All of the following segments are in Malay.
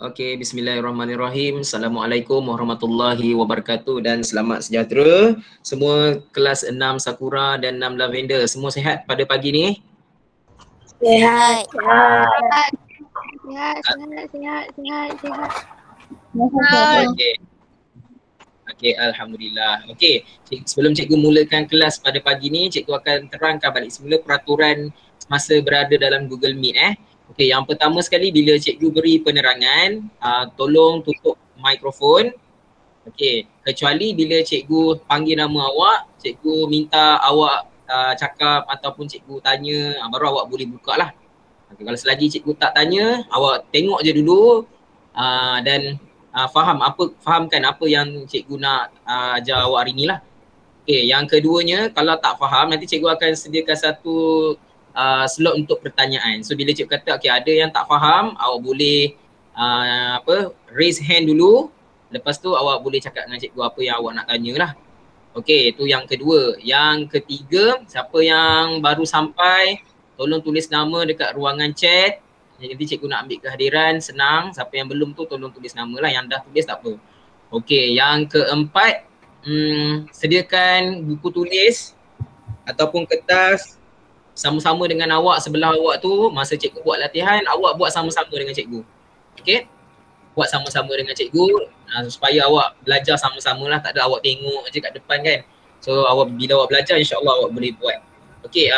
Okey, bismillahirrahmanirrahim. Assalamualaikum warahmatullahi wabarakatuh dan selamat sejahtera semua kelas 6 Sakura dan 6 Lavender. Semua sihat pada pagi ni? Sehat. Okey. Okey, alhamdulillah. Okey, sebelum cikgu mulakan kelas pada pagi ni, cikgu akan terangkan balik semula peraturan masa berada dalam Google Meet. Okey, yang pertama sekali bila cikgu beri penerangan, tolong tutup mikrofon. Okey, kecuali bila cikgu panggil nama awak, cikgu minta awak cakap ataupun cikgu tanya, baru awak boleh buka lah. Okay, kalau selagi cikgu tak tanya, awak tengok je dulu dan fahamkan apa yang cikgu nak ajar awak hari ni lah. Okay, yang keduanya kalau tak faham, nanti cikgu akan sediakan satu slot untuk pertanyaan. So bila cikgu kata okay, ada yang tak faham, awak boleh raise hand dulu. Lepas tu awak boleh cakap dengan cikgu apa yang awak nak tanya lah. Okay, itu yang kedua. Yang ketiga, siapa yang baru sampai, tolong tulis nama dekat ruangan chat. Nanti cikgu nak ambil kehadiran, senang. Siapa yang belum tu tolong tulis nama lah, yang dah tulis tak apa. Okay, yang keempat, sediakan buku tulis ataupun kertas sama-sama dengan awak sebelah awak tu. Masa cikgu buat latihan, awak buat sama-sama dengan cikgu. Okay, buat sama-sama dengan cikgu supaya awak belajar sama-sama lah, tak ada awak tengok je kat depan kan. So bila awak belajar, insyaAllah awak boleh buat. Okay,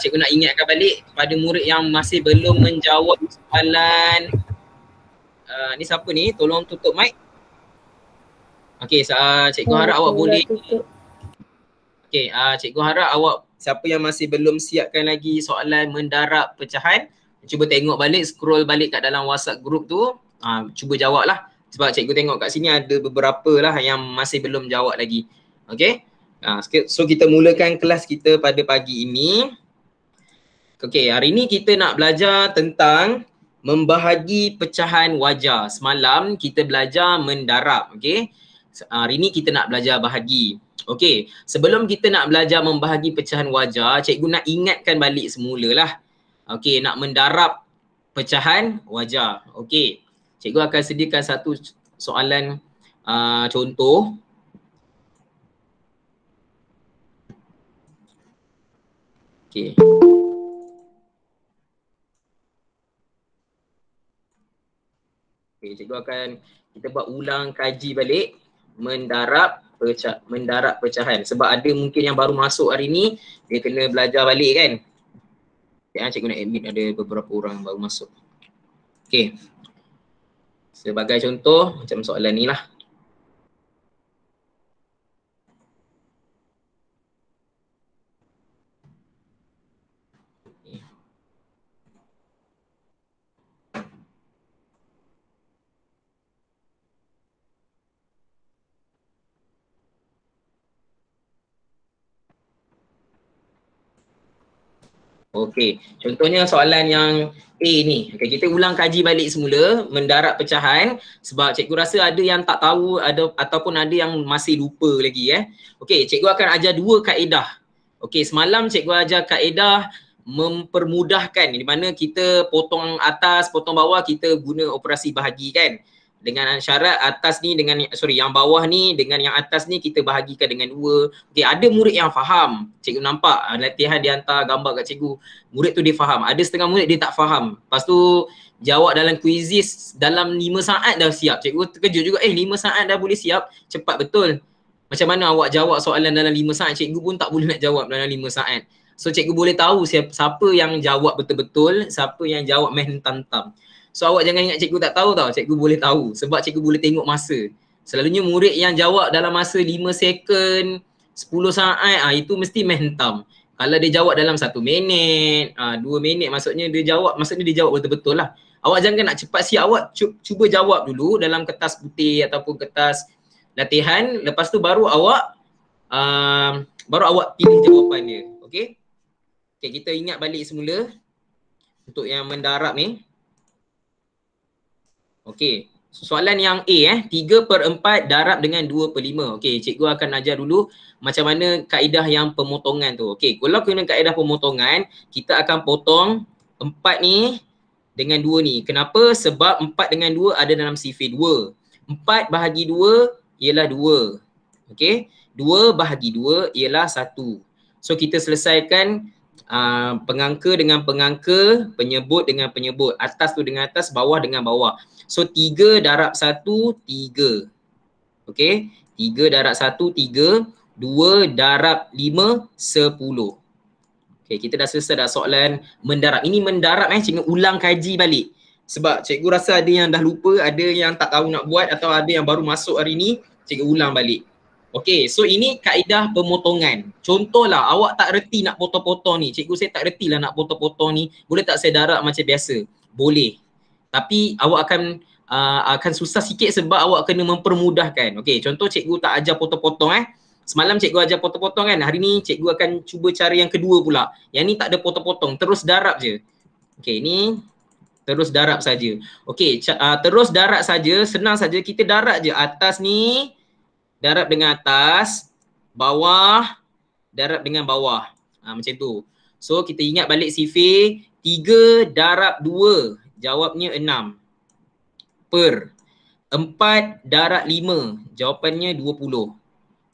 cikgu nak ingatkan balik kepada murid yang masih belum menjawab soalan. Ni siapa ni? Tolong tutup mic. Okay, cikgu harap awak boleh. Okay, cikgu harap awak, siapa yang masih belum siapkan lagi soalan mendarab pecahan, cuba tengok balik, scroll balik kat dalam WhatsApp group tu, cuba jawab lah. Sebab cikgu tengok kat sini ada beberapa lah yang masih belum jawab lagi. Okay, so kita mulakan kelas kita pada pagi ini. Okay, hari ni kita nak belajar tentang membahagi pecahan wajah. Semalam kita belajar mendarab. Okay, hari ni kita nak belajar bahagi. Okay, sebelum kita nak belajar membahagi pecahan wajah, cikgu nak ingatkan balik semula lah. Okay, nak mendarab pecahan wajah. Okay, cikgu akan sediakan satu soalan contoh. Okay. Okay, cikgu akan, kita buat ulang kaji balik mendarab pecahan. Sebab ada mungkin yang baru masuk hari ni, dia kena belajar balik kan. Okay, cikgu nak admit ada beberapa orang baru masuk. Okay. Sebagai contoh, macam soalan ni lah. Okey, contohnya soalan yang A ni. Okay, kita ulang kaji balik semula mendarab pecahan sebab cikgu rasa ada yang tak tahu ataupun ada yang masih lupa lagi Okey, cikgu akan ajar dua kaedah. Okey, semalam cikgu ajar kaedah mempermudahkan, di mana kita potong atas, potong bawah, kita guna operasi bahagi kan. Dengan syarat atas ni dengan, yang bawah ni dengan yang atas ni kita bahagikan dengan dua. Okay, ada murid yang faham. Cikgu nampak latihan dia hantar gambar kat cikgu. Murid tu dia faham. Ada setengah murid dia tak faham. Lepas tu jawab dalam quizzes dalam 5 saat dah siap. Cikgu terkejut juga, 5 saat dah boleh siap. Cepat betul. Macam mana awak jawab soalan dalam 5 saat? Cikgu pun tak boleh nak jawab dalam 5 saat. So cikgu boleh tahu siapa yang jawab betul-betul, siapa yang jawab menghentam-hentam. So awak jangan ingat cikgu tak tahu tau, cikgu boleh tahu sebab cikgu boleh tengok masa. Selalunya murid yang jawab dalam masa 5 second, 10 saat, itu mesti menghentam. Kalau dia jawab dalam 1 minit, 2 minit, maksudnya dia jawab betul-betul lah. Awak jangan nak cepat siap, awak cuba jawab dulu dalam kertas putih ataupun kertas latihan. Lepas tu baru awak pilih jawapan dia. Okay? Okay, kita ingat balik semula untuk yang mendarab ni. Okey, soalan yang A 3/4 darab dengan 2/5. Okey, cikgu akan ajar dulu macam mana kaedah yang pemotongan tu. Okey, kalau guna kaedah pemotongan, kita akan potong 4 ni dengan 2 ni. Kenapa? Sebab 4 dengan 2 ada dalam sifir 2. 4 bahagi 2 ialah 2. Okey? 2 bahagi 2 ialah 1. So kita selesaikan pengangka dengan pengangka, penyebut dengan penyebut. Atas tu dengan atas, bawah dengan bawah. So 3 darab 1, 3. Okey? 3 darab 1, 3. 2 darab 5, 10. Okay, kita dah selesai dah soalan mendarab. Ini mendarab cikgu ulang kaji balik. Sebab cikgu rasa ada yang dah lupa, ada yang tak tahu nak buat atau ada yang baru masuk hari ni, cikgu ulang balik. Okay, so ini kaedah pemotongan. Contohlah awak tak reti nak potong-potong ni. Cikgu saya tak reti lah nak potong-potong ni. Boleh tak saya darab macam biasa? Boleh. Tapi awak akan susah sikit sebab awak kena mempermudahkan. Okay, contoh cikgu tak ajar potong-potong Semalam cikgu ajar potong-potong kan, hari ni cikgu akan cuba cara yang kedua pula. Yang ni tak ada potong-potong, terus darab je. Okay, ni terus darab saja. Okay, terus darab saja, senang saja. Kita darab je atas ni, darab dengan atas, bawah, darab dengan bawah. Macam tu. So, kita ingat balik sifir, 3 darab 2, jawabnya 6. Per 4 darab 5, jawapannya 20.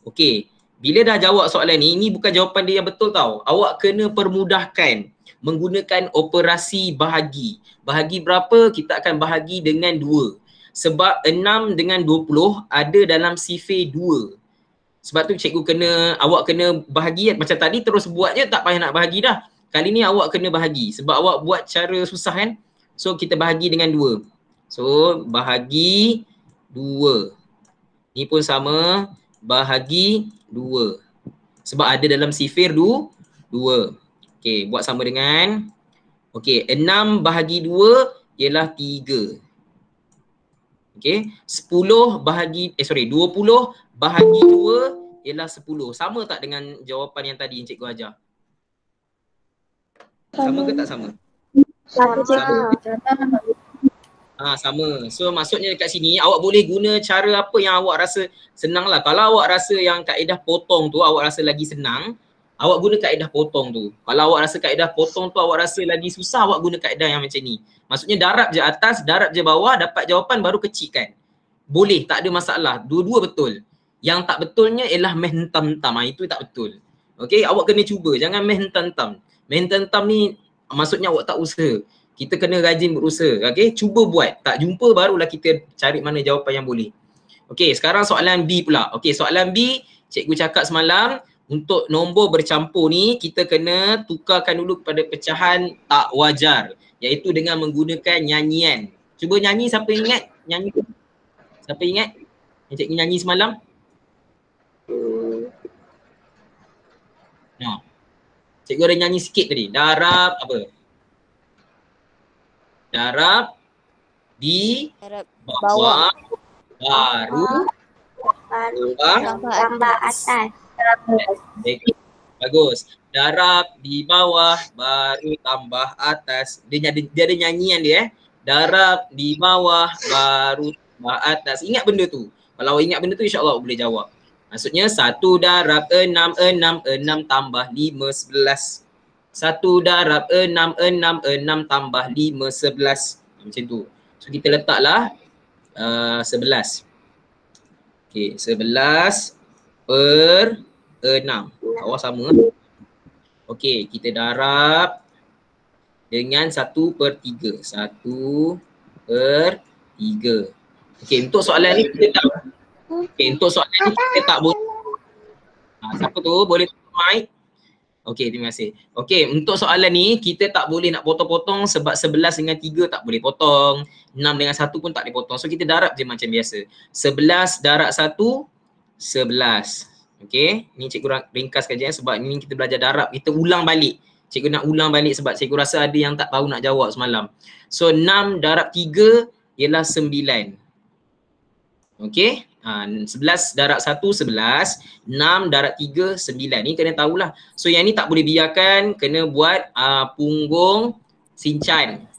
Okey, bila dah jawab soalan ni, ini bukan jawapan dia yang betul tau. Awak kena permudahkan menggunakan operasi bahagi. Bahagi berapa? Kita akan bahagi dengan 2. Sebab 6 dengan 20 ada dalam sifir 2. Sebab tu cikgu awak kena bahagi macam tadi terus buat je, tak payah nak bahagi dah. Kali ni awak kena bahagi sebab awak buat cara susah kan. So kita bahagi dengan 2. So bahagi 2. Ni pun sama. Bahagi 2. Sebab ada dalam sifir 2. Okey, buat sama dengan okey, 6 bahagi 2 ialah 3. Okey, 20 bahagi 2 ialah 10. Sama tak dengan jawapan yang tadi yang cikgu ajar? Sama ke tak sama? Sama. Sama. So maksudnya dekat sini awak boleh guna cara apa yang awak rasa senang lah. Kalau awak rasa yang kaedah potong tu awak rasa lagi senang, awak guna kaedah potong tu. Kalau awak rasa kaedah potong tu awak rasa lagi susah, awak guna kaedah yang macam ni. Maksudnya darab je atas, darab je bawah, dapat jawapan baru kecilkan. Boleh, tak ada masalah. Dua-dua betul. Yang tak betulnya ialah meh hentam-hentam. Itu tak betul. Okay, awak kena cuba. Jangan meh hentam-hentam. Meh hentam-hentam ni maksudnya awak tak usaha. Kita kena rajin berusaha. Okay, cuba buat. Tak jumpa barulah kita cari mana jawapan yang boleh. Okay, sekarang soalan B pula. Okay, soalan B, cikgu cakap semalam, untuk nombor bercampur ni, kita kena tukarkan dulu kepada pecahan tak wajar. Iaitu dengan menggunakan nyanyian. Cuba nyanyi, siapa ingat? Nyanyi. Siapa ingat? Yang cikgu nyanyi semalam? Cikgu ada nyanyi sikit tadi. Darab apa? Darab di bawah baru tambah atas. Bagus. Darab di bawah baru tambah atas. Dia ada nyanyian dia Darab di bawah baru tambah atas. Ingat benda tu. Kalau ingat benda tu insya-Allah boleh jawab. Maksudnya 1 darab 6 tambah 5 11. 1 darab 6 tambah 5 11. Macam tu. So kita letaklah 11. Okey, 11 per 6. Bawah sama. Okey, kita darab dengan 1 per 3. 1 per 3. Okey, untuk soalan ni kita tak boleh. Siapa tu? Boleh tutup mic? Okey, terima kasih. Okey, untuk soalan ni kita tak boleh nak potong-potong sebab 11 dengan 3 tak boleh potong. 6 dengan 1 pun tak boleh potong. So kita darab je macam biasa. 11 darab 1, 11. Okey, ni cikgu ringkaskan je sebab ni kita belajar darab. Kita ulang balik. Cikgu nak ulang balik sebab cikgu rasa ada yang tak tahu nak jawab semalam. So 6 darab 3 ialah 9. Okey, 11 darab 1, 11. 6 darab 3, 9. Ni kena tahulah. So yang ni tak boleh biarkan, kena buat punggung sincan.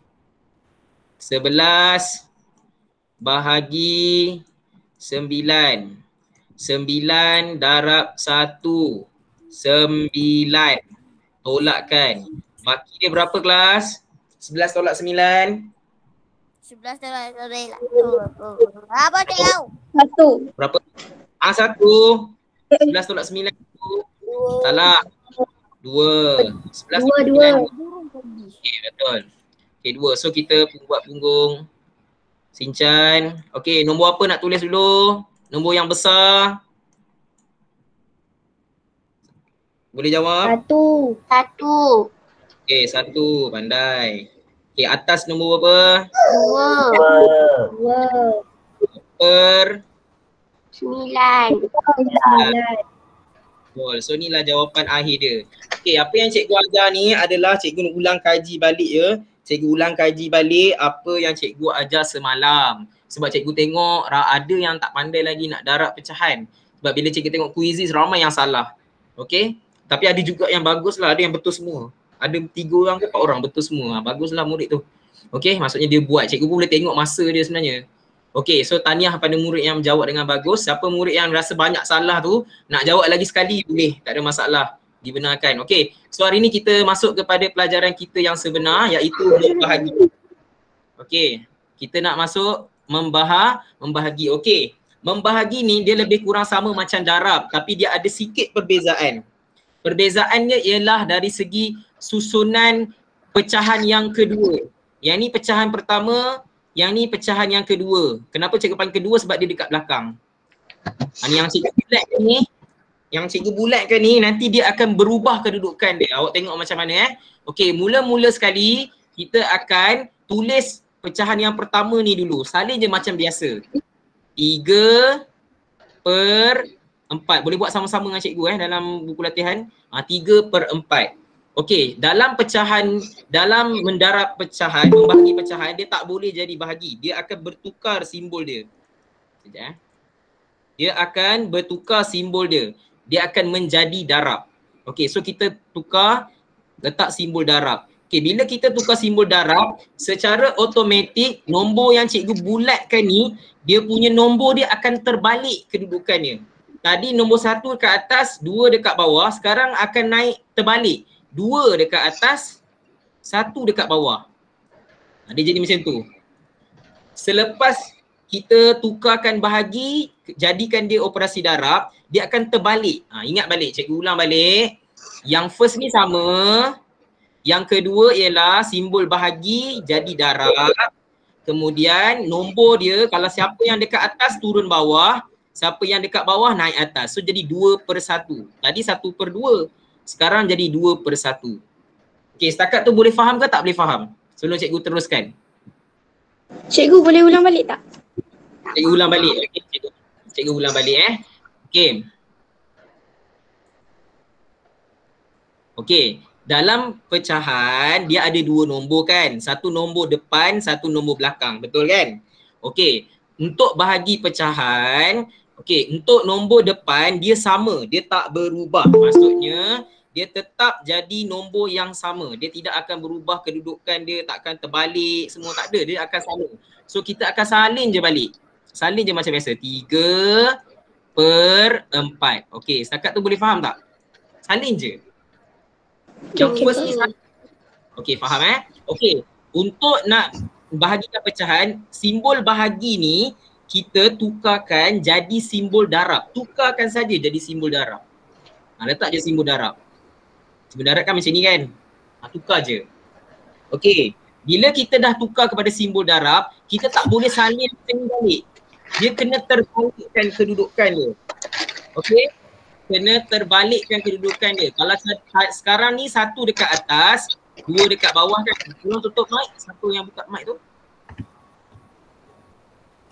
11 bahagi 9. 9 darab 1, 9. Tolakkan. Baki dia berapa kelas? 11 tolak 9. 11 tolak 9. Apa cik kau? 1. Berapa? 1. 11 tolak 9. Salah. 2. 11 tolak 9. Okey, betul. Okey, 2. So kita buat punggung Sinchan. Okey, nombor apa nak tulis dulu? Nombor yang besar. Boleh jawab? 1. Okey, 1. Pandai. Okey, atas nombor berapa? 2. Per 9. Betul. So inilah jawapan akhir dia. Okey, apa yang cikgu ajar ni adalah cikgu nak ulang kaji balik ya. Cikgu ulang kaji balik apa yang cikgu ajar semalam. Sebab cikgu tengok ada yang tak pandai lagi nak darab pecahan. Sebab bila cikgu tengok quizzes ramai yang salah. Okey? Tapi ada juga yang bagus lah, ada yang betul semua. Ada 3 orang ke 4 orang betul semua. Baguslah murid tu. Okey, maksudnya dia buat. Cikgu pun boleh tengok masa dia sebenarnya. Okey, so tahniah pada murid yang menjawab dengan bagus. Siapa murid yang rasa banyak salah tu, nak jawab lagi sekali boleh. Tak ada masalah. Dibenarkan. Okey, so hari ni kita masuk kepada pelajaran kita yang sebenar iaitu membahagi. Okey, kita nak masuk membahagi. Okey, membahagi ni dia lebih kurang sama macam darab tapi dia ada sikit perbezaan. Perbezaannya ialah dari segi susunan pecahan yang kedua. Yang ni pecahan pertama, yang ni pecahan yang kedua. Kenapa cikgu panggil kedua? Sebab dia dekat belakang. Yang cikgu bulatkan ni, yang cikgu bulatkan ni nanti dia akan berubah kedudukan dia. Awak tengok macam mana Okey, mula-mula sekali kita akan tulis pecahan yang pertama ni dulu. Salin je macam biasa. 3/4. Boleh buat sama-sama dengan cikgu dalam buku latihan. 3/4. Okey, dalam pecahan, dalam mendarab pecahan, membahagi pecahan, dia tak boleh jadi bahagi. Dia akan bertukar simbol dia. Sekejap Dia akan bertukar simbol dia. Dia akan menjadi darab. Okey, so kita tukar, letak simbol darab. Okey, bila kita tukar simbol darab, secara automatik nombor yang cikgu bulatkan ni, dia punya nombor dia akan terbalik kedudukannya. Tadi nombor 1 dekat atas, 2 dekat bawah, sekarang akan naik terbalik. 2 dekat atas, 1 dekat bawah. Dia jadi macam tu. Selepas kita tukarkan bahagi, jadikan dia operasi darab, dia akan terbalik. Ingat balik, cikgu ulang balik. Yang first ni sama. Yang kedua ialah simbol bahagi jadi darab. Kemudian nombor dia, kalau siapa yang dekat atas turun bawah, siapa yang dekat bawah naik atas. So jadi 2/1. Tadi 1/2. Sekarang jadi 2/1. Okey, setakat tu boleh faham ke tak boleh faham? Sebelum cikgu teruskan. Cikgu boleh ulang balik tak? Cikgu ulang balik. Okey, cikgu ulang balik Okey. Okey, dalam pecahan dia ada 2 nombor kan? Satu nombor depan, satu nombor belakang. Betul kan? Okey, untuk bahagi pecahan, okey, untuk nombor depan dia sama, dia tak berubah. Maksudnya dia tetap jadi nombor yang sama. Dia tidak akan berubah kedudukan dia, tak akan terbalik, semua tak ada. Dia akan sama. So kita akan salin je balik. Salin je macam biasa. 3/4. Okey, setakat tu boleh faham tak? Salin je. Yang first ni salin. Okey, faham Okey, untuk nak bahagikan pecahan, simbol bahagi ni kita tukarkan jadi simbol darab. Tukarkan saja jadi simbol darab. Letak je simbol darab. Simbol darab kan macam ni kan? Tukar je. Okey, bila kita dah tukar kepada simbol darab, kita tak boleh salin balik. Dia kena terbalikkan kedudukan dia. Okey? Kena terbalikkan kedudukan dia. Kalau sekarang ni 1 dekat atas, 2 dekat bawah kan. Tolong tutup mic, satu yang buka mic tu.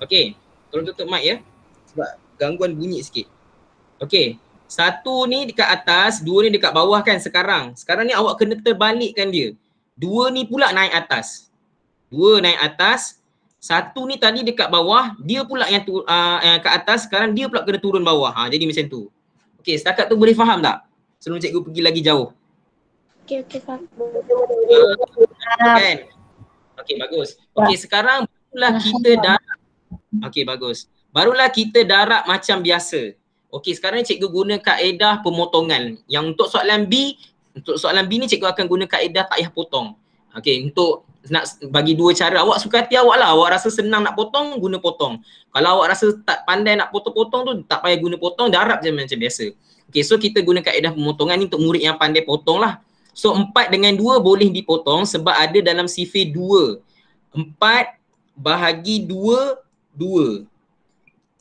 Okey, tolong tutup mic ya. Sebab gangguan bunyi sikit. Okey. 1 ni dekat atas, 2 ni dekat bawah kan sekarang. Sekarang ni awak kena terbalikkan dia. 2 ni pula naik atas. 2 naik atas. 1 ni tadi dekat bawah, dia pula yang kat atas, sekarang dia pula kena turun bawah. Jadi macam tu. Okey, setakat tu boleh faham tak? Sebelum cikgu pergi lagi jauh. Okey, faham. Kan? Okey, bagus. Okey, sekarang barulah kita darab. Okey, bagus. Barulah kita darab macam biasa. Okey, sekarang ni cikgu guna kaedah pemotongan. Yang untuk soalan B ni cikgu akan guna kaedah tak payah potong. Okey, untuk nak bagi dua cara, awak suka hati awak lah. Awak rasa senang nak potong, guna potong. Kalau awak rasa tak pandai nak potong-potong tu, tak payah guna potong, darab je macam biasa. Okay, so kita guna kaedah pemotongan ni untuk murid yang pandai potong lah. So 4 dengan 2 boleh dipotong sebab ada dalam sifir 2. 4 bahagi 2, 2.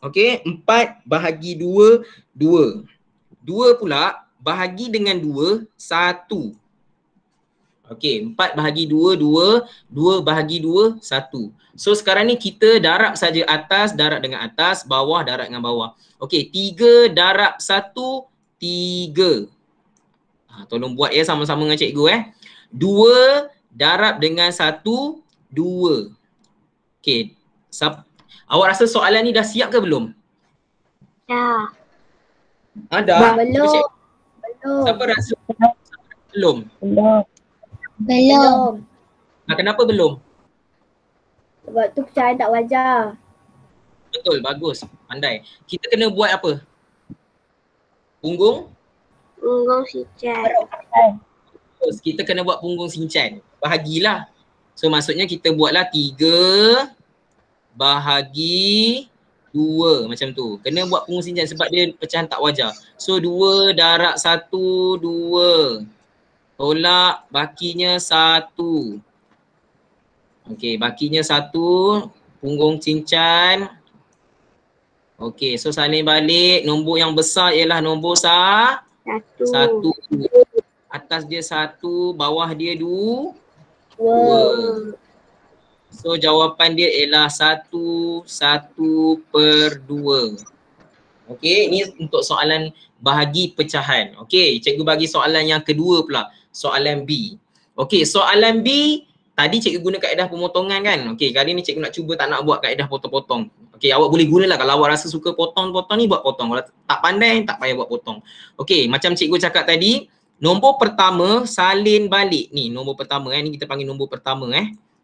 Okay, 4 bahagi 2, 2. 2 pula bahagi dengan 2, 1. Okay, 4 bahagi 2, 2. 2 bahagi 2, 1. So sekarang ni kita darab saja atas, darab dengan atas, bawah, darab dengan bawah. Okay, 3 darab 1, 3. Tolong buat ya sama-sama dengan cikgu 2 darab dengan 1, 2. Okay, awak rasa soalan ni dah siap ke belum? Dah. Dah? Belum. Siapa rasa belum? Belum. Kenapa belum? Sebab tu pecahan tak wajar. Betul, bagus, pandai. Kita kena buat apa? Punggung? Punggung sinchan. Kita kena buat punggung sinchan. Bahagilah. So maksudnya kita buatlah 3 bahagi 2 macam tu. Kena buat punggung sinchan sebab dia pecahan tak wajar. So 2 darab 1, 2. Tolak bakinya 1. Okey, bakinya 1. Punggung cincang. Okey, so salin balik. Nombor yang besar ialah nombor 1. Atas dia 1, bawah dia 2. So jawapan dia ialah 1, 1/2. Okey, ini untuk soalan bahagi pecahan. Okey, cikgu bagi soalan yang kedua pula. Soalan B. Okey, soalan B tadi cikgu guna kaedah pemotongan kan? Okey, kali ni cikgu nak cuba tak nak buat kaedah potong-potong. Okey, awak boleh gunalah kalau awak rasa suka potong-potong ni buat potong. Kalau tak pandai tak payah buat potong. Okey, macam cikgu cakap tadi, nombor pertama salin balik. Ni nombor pertama ni kita panggil nombor pertama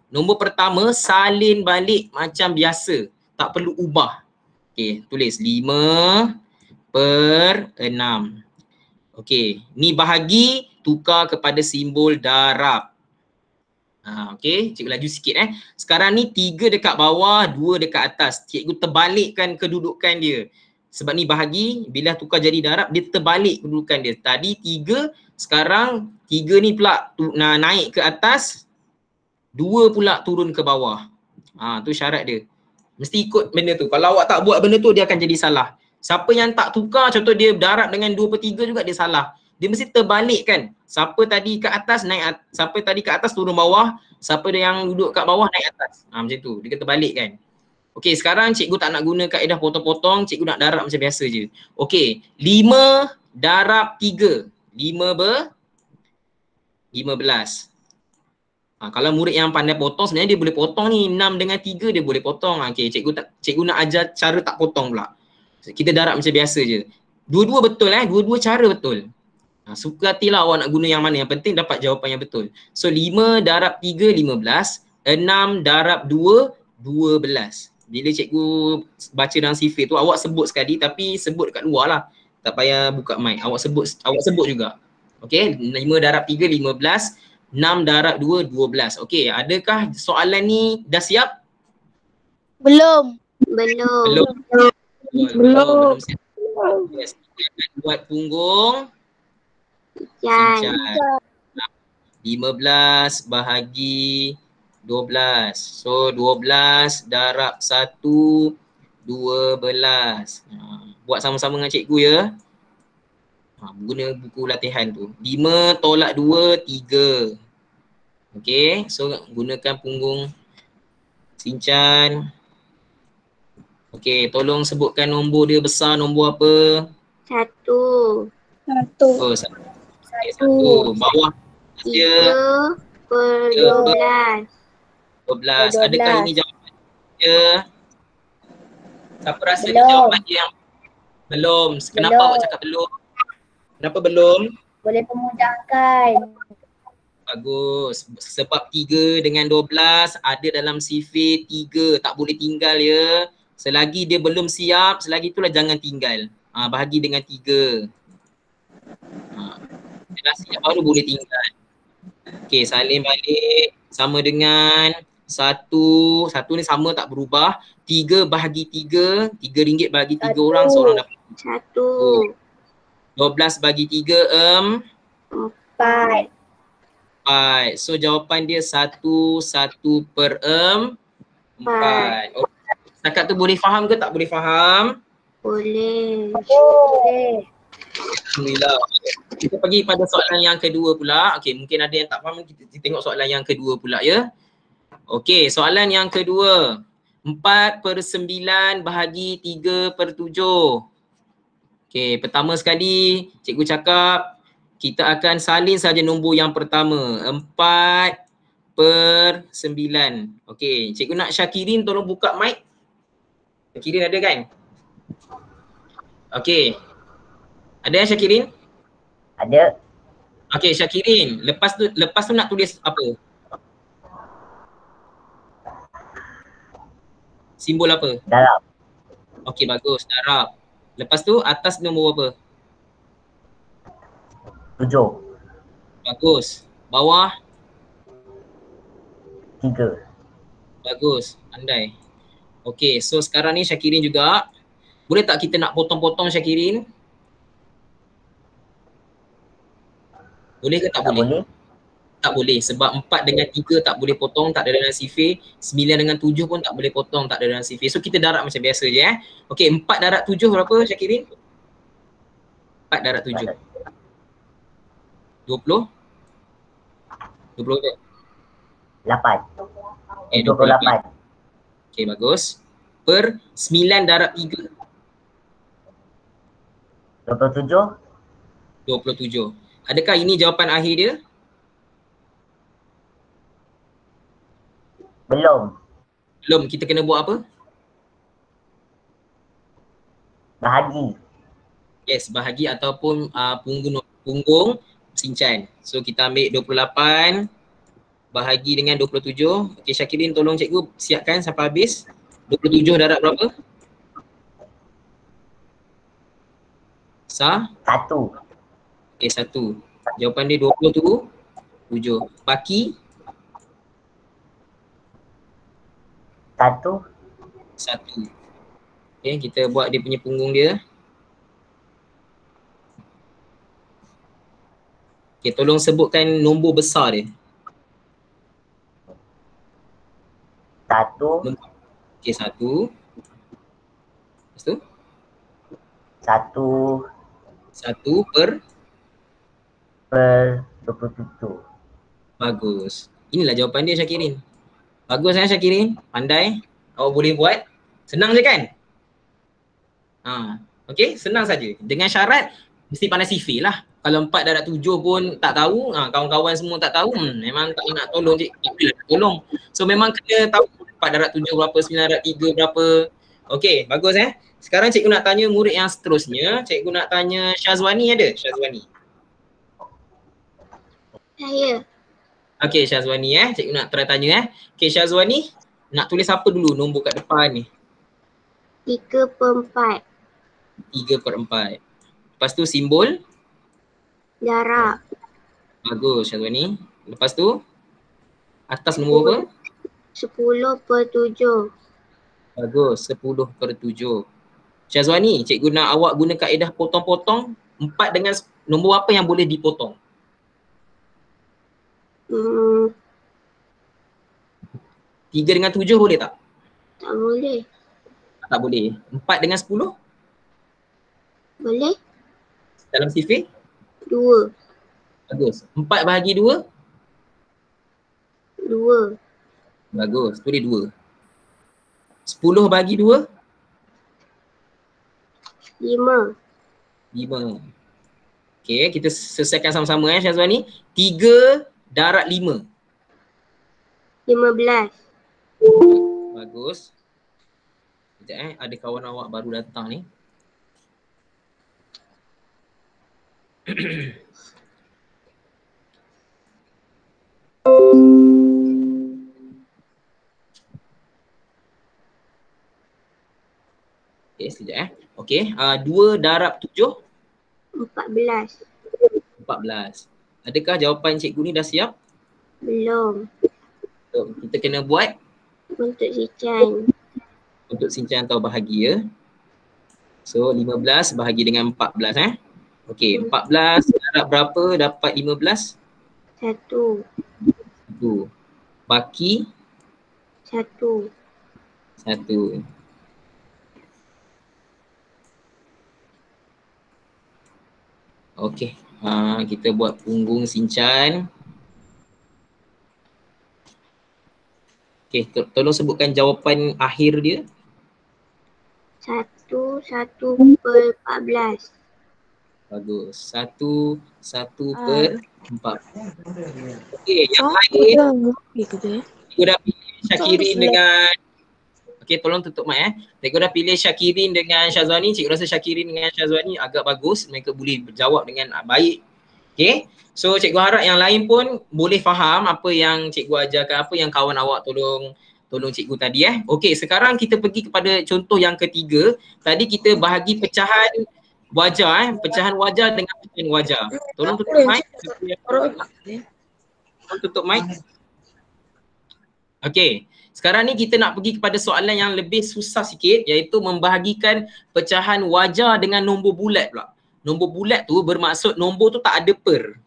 Nombor pertama salin balik macam biasa. Tak perlu ubah. Okey, tulis 5/6. Okey, ni bahagi tukar kepada simbol darab. Okey, cikgu laju sikit Sekarang ni 3 dekat bawah, 2 dekat atas. Cikgu terbalikkan kedudukan dia. Sebab ni bahagi, bila tukar jadi darab, dia terbalik kedudukan dia. Tadi 3, sekarang 3 ni pula naik ke atas, 2 pula turun ke bawah. Tu syarat dia. Mesti ikut benda tu. Kalau awak tak buat benda tu, dia akan jadi salah. Siapa yang tak tukar, contoh dia darab dengan 2/3 juga, dia salah. Dia mesti terbalik kan. Siapa tadi kat atas naik, siapa tadi kat atas turun bawah, siapa yang duduk kat bawah naik atas. Macam tu, dia terbalik kan. Okey, sekarang cikgu tak nak guna kaedah potong-potong, cikgu nak darab macam biasa je. Okey, 5 darab 3. 15. Kalau murid yang pandai potong sebenarnya dia boleh potong ni. 6 dengan 3 dia boleh potong. Okey, cikgu nak ajar cara tak potong pula. Kita darab macam biasa je. Dua-dua betul dua-dua cara betul. Suka hatilah awak nak guna yang mana. Yang penting dapat jawapan yang betul. So 5 darab 3, 15. 6 darab 2, 12. Bila cikgu baca dalam sifir tu, awak sebut sekali tapi sebut kat luar lah. Tak payah buka mic. Awak sebut juga. Okey, 5 darab 3, 15. 6 darab 2, 12. Okey, adakah soalan ni dah siap? Belum. Belum siap. Yes, kita akan buat punggung cincang. 15 bahagi 12. So 12 darab 1, 12. Buat sama-sama dengan cikgu ya. Guna buku latihan tu. 5 tolak 2, 3. Okey, so gunakan punggung cincang. Okey, tolong sebutkan nombor dia besar, nombor apa? 1. Oh, 1. Bawah dia 3/12. 12. Adakah ini jawapan dia? Siapa rasa ni jawapan dia yang belum? Kenapa awak cakap belum? Kenapa belum? Boleh pemudahkan. Bagus. Sebab 3 dengan 12 ada dalam sifir 3. Tak boleh tinggal ya. Selagi dia belum siap, selagi itulah jangan tinggal. Bahagi dengan 3. Dia dah siap baru boleh tinggal. Okey, salin balik. sama dengan 1 ni sama tak berubah. 3 bahagi 3, RM3 bagi 3 orang, seorang dapat 1. 12 bagi 3, 4. 4. So jawapan dia 1 per 4. Setakat tu boleh faham ke tak boleh faham? Boleh. Boleh. Alhamdulillah. Kita pergi pada soalan yang kedua pula. Okey, mungkin ada yang tak faham, kita tengok soalan yang kedua pula ya. Okey, soalan yang kedua. 4/9 bahagi 3/7. Okey, pertama sekali cikgu cakap kita akan salin saja nombor yang pertama. 4/9. Okey, cikgu nak Syakirin tolong buka mic. Syakirin ada kan? Okey. Ada yang Syakirin? Ada. Okey, Syakirin. Lepas tu nak tulis apa? Simbol apa? Darab. Okey, bagus. Darab. Lepas tu atas nombor apa? 7. Bagus. Bawah? 3. Bagus. Pandai. Okey, so sekarang ni Syakirin juga. Boleh tak kita nak potong-potong Syakirin? Boleh ke tak boleh? Tak boleh sebab 4 dengan 3 tak boleh potong, tak ada dalam sifir. 9 dengan 7 pun tak boleh potong, tak ada dalam sifir. So kita darab macam biasa je Okey, 4 darab 7 berapa Syakirin? 4 darab 7. 20? 20 ke? 8. 28. Okey, bagus. Per 9 darab 3. 27. 27. Adakah ini jawapan akhir dia? Belum. Belum. Kita kena buat apa? Bahagi. Yes, bahagi ataupun punggung cincang. So kita ambil 28 bahagi dengan 27. Okey, Syakirin tolong cikgu siapkan sampai habis. 27 darab berapa? 1. 1. Okey, 1. Jawapan dia 27. Baki 1. 1. Okey, kita buat dia punya punggung dia. Okey, tolong sebutkan nombor besar dia. 1. Okey, 1. Lepas tu? 1 1 per 27. Bagus. Inilah jawapan dia Syakirin. Bagus Syakirin. Pandai. Awak boleh buat. Senang je kan? Okey, senang saja. Dengan syarat mesti pandai sifir lah. Kalau 4 darab 7 pun tak tahu, kawan-kawan semua tak tahu, memang tak nak tolong je. Tak boleh nak tolong. So memang kena tahu 4 darab 7 berapa, 9 darab 3 berapa. Okey, bagus Sekarang cikgu nak tanya murid yang seterusnya. Cikgu nak tanya Syazwani ada? Syazwani. Saya. Okey, Syazwani cikgu nak try tanya Okey, Syazwani, nak tulis apa dulu nombor kat depan ni? 3/4. 3/4. Lepas tu simbol? Darab. Bagus Syazwani. Lepas tu atas nombor apa? 10/7. Bagus, 10/7. Syazwani, cikgu nak awak guna kaedah potong-potong. 4 dengan nombor apa yang boleh dipotong? 3 dengan 7 boleh tak? Tak boleh. Tak boleh. 4 dengan 10? Boleh? Dalam sifir? 2. Bagus. 4 bahagi 2? 2. Bagus, tulis 2. 10 bahagi 2? 5. 5. Okey, kita selesaikan sama-sama Syazwani. 3 darab 5. 15. Bagus. Sekejap ada kawan awak baru datang ni. Okey, sekejap Okey, 2 darab 7? 14. 14. Adakah jawapan cikgu ni dah siap? Belum. So, kita kena buat Untuk sinchan. untuk sinchan atau bahagi ya. So 15 bahagi dengan 14 Okey, 14 darab berapa dapat 15? 1. 1. Baki 1. 1. Okey, kita buat punggung sinchan. Okey, tolong sebutkan jawapan akhir dia. 1 per 14. Bagus. 1 per 4. Okey, yang lain cikgu dah pilih Syakirin dengan tolong tutup mic Cikgu dah pilih Syakirin dengan Syazwani. Cikgu rasa Syakirin dengan Syazwani agak bagus. Mereka boleh berjawab dengan baik. Okey. So cikgu harap yang lain pun boleh faham apa yang cikgu ajarkan, apa yang kawan awak tolong cikgu tadi Okey, sekarang kita pergi kepada contoh yang ketiga. Tadi kita bahagi pecahan wajah pecahan wajah dengan pecahan wajah. Tolong tutup mic. Tolong tutup mic. Okey. Sekarang ni kita nak pergi kepada soalan yang lebih susah sikit, iaitu membahagikan pecahan wajah dengan nombor bulat pula. Nombor bulat tu bermaksud nombor tu tak ada per.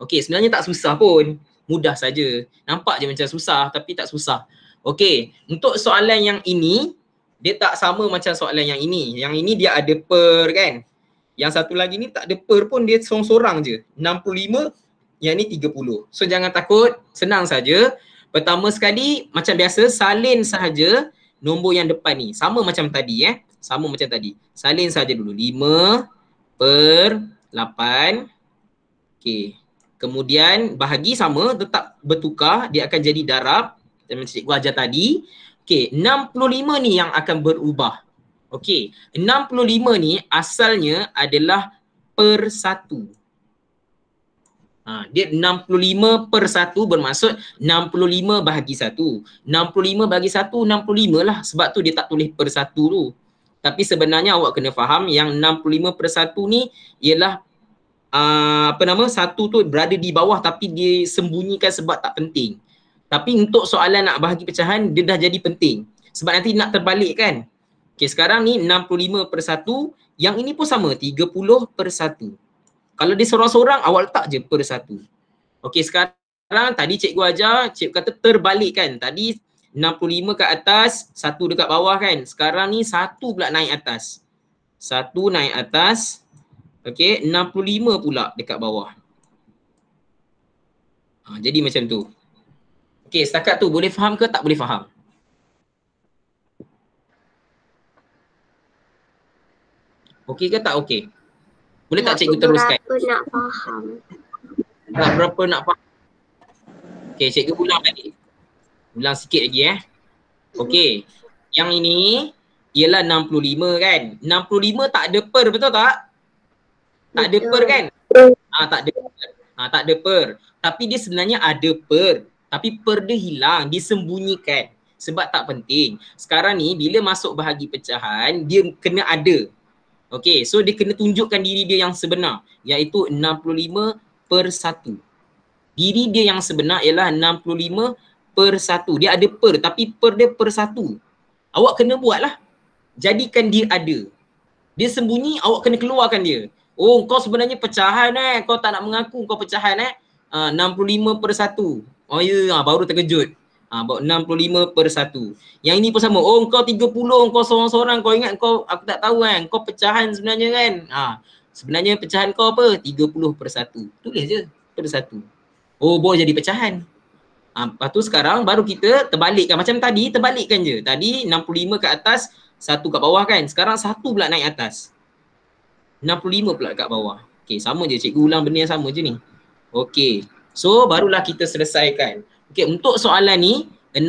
Okey, sebenarnya tak susah pun. Mudah saja. Nampak je macam susah tapi tak susah. Okey, untuk soalan yang ini dia tak sama macam soalan yang ini. Yang ini dia ada per kan. Yang satu lagi ni tak ada per pun, dia sorang-sorang je. 65, yang ni 30. So jangan takut, senang saja. Pertama sekali macam biasa salin sahaja nombor yang depan ni. Sama macam tadi Sama macam tadi. Salin saja dulu. 5 per 8. Okey. Kemudian bahagi sama, tetap bertukar, dia akan jadi darab. Macam cikgu ajar tadi. Okey, 65 ni yang akan berubah. Okey, 65 ni asalnya adalah per 1. Dia 65 per 1 bermaksud 65 bahagi 1. 65 bahagi 1, 65 lah. Sebab tu dia tak tulis per 1 tu. Tapi sebenarnya awak kena faham yang 65 per 1 ni ialah satu tu berada di bawah tapi dia sembunyikan sebab tak penting. Tapi untuk soalan nak bahagi pecahan, dia dah jadi penting. Sebab nanti nak terbalik kan. Okay, sekarang ni 65 per 1. Yang ini pun sama, 30 per 1. Kalau dia sorang-sorang, awak letak je per 1. Okey, sekarang tadi cikgu ajar, cikgu kata terbalik kan. Tadi 65 ke atas, 1 dekat bawah kan. Sekarang ni 1 pula naik atas. 1 naik atas. Okey, 65 pula dekat bawah. Jadi macam tu. Okey, setakat tu boleh faham ke tak boleh faham? Okey ke tak okey? Boleh tak cikgu teruskan? Berapa nak faham? Berapa nak faham? Okey, cikgu ulang lagi. Ulang sikit lagi Okey. Yang ini ialah 65 kan. 65 tak ada per, betul tak? Tak ada per kan? Tak ada per. Tak ada per. Tapi dia sebenarnya ada per. Tapi per dia hilang, disembunyikan. Sebab tak penting. Sekarang ni bila masuk bahagi pecahan, dia kena ada. Okey, so dia kena tunjukkan diri dia yang sebenar, iaitu 65 per 1. Diri dia yang sebenar ialah 65 per 1. Dia ada per, tapi per dia per 1. Awak kena buatlah. Jadikan dia ada. Dia sembunyi, awak kena keluarkan dia. Oh, kau sebenarnya pecahan kau tak nak mengaku kau pecahan 65 per 1. Oh ya, baru terkejut. 65 per 1. Yang ini pun sama. Oh, kau 30, kau seorang-seorang. Kau ingat kau, aku tak tahu kan. Kau pecahan sebenarnya kan. Sebenarnya pecahan kau apa? 30 per 1. Tulis je per 1. Oh, boleh jadi pecahan. Lepas tu sekarang baru kita terbalikkan. Macam tadi, terbalikkan je. Tadi 65 ke atas, 1 kat bawah kan. Sekarang 1 pula naik atas. 65 pula kat bawah. Okey, sama je. Cikgu ulang benda yang sama je ni. Okey. So, barulah kita selesaikan. Okey, untuk soalan ni 5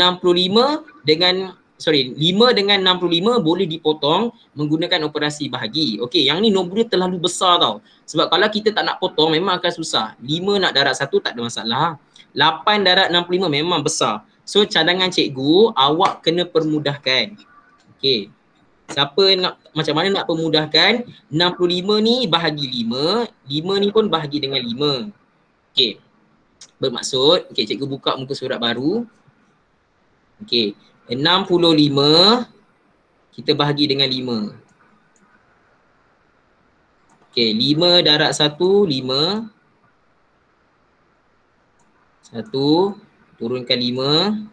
dengan 65 boleh dipotong menggunakan operasi bahagi. Okey, yang ni nombor dia terlalu besar tau. Sebab kalau kita tak nak potong memang akan susah. 5 nak darab 1 tak ada masalah. 8 darab 65 memang besar. So cadangan cikgu, awak kena permudahkan. Okey. Siapa nak macam mana nak permudahkan? 65 ni bahagi 5, 5 ni pun bahagi dengan 5. Okey. Bermaksud, okey, cikgu buka muka surat baru. Okey, 65 kita bahagi dengan 5. Okey, 5 darab 1, 5. 1, turunkan 5.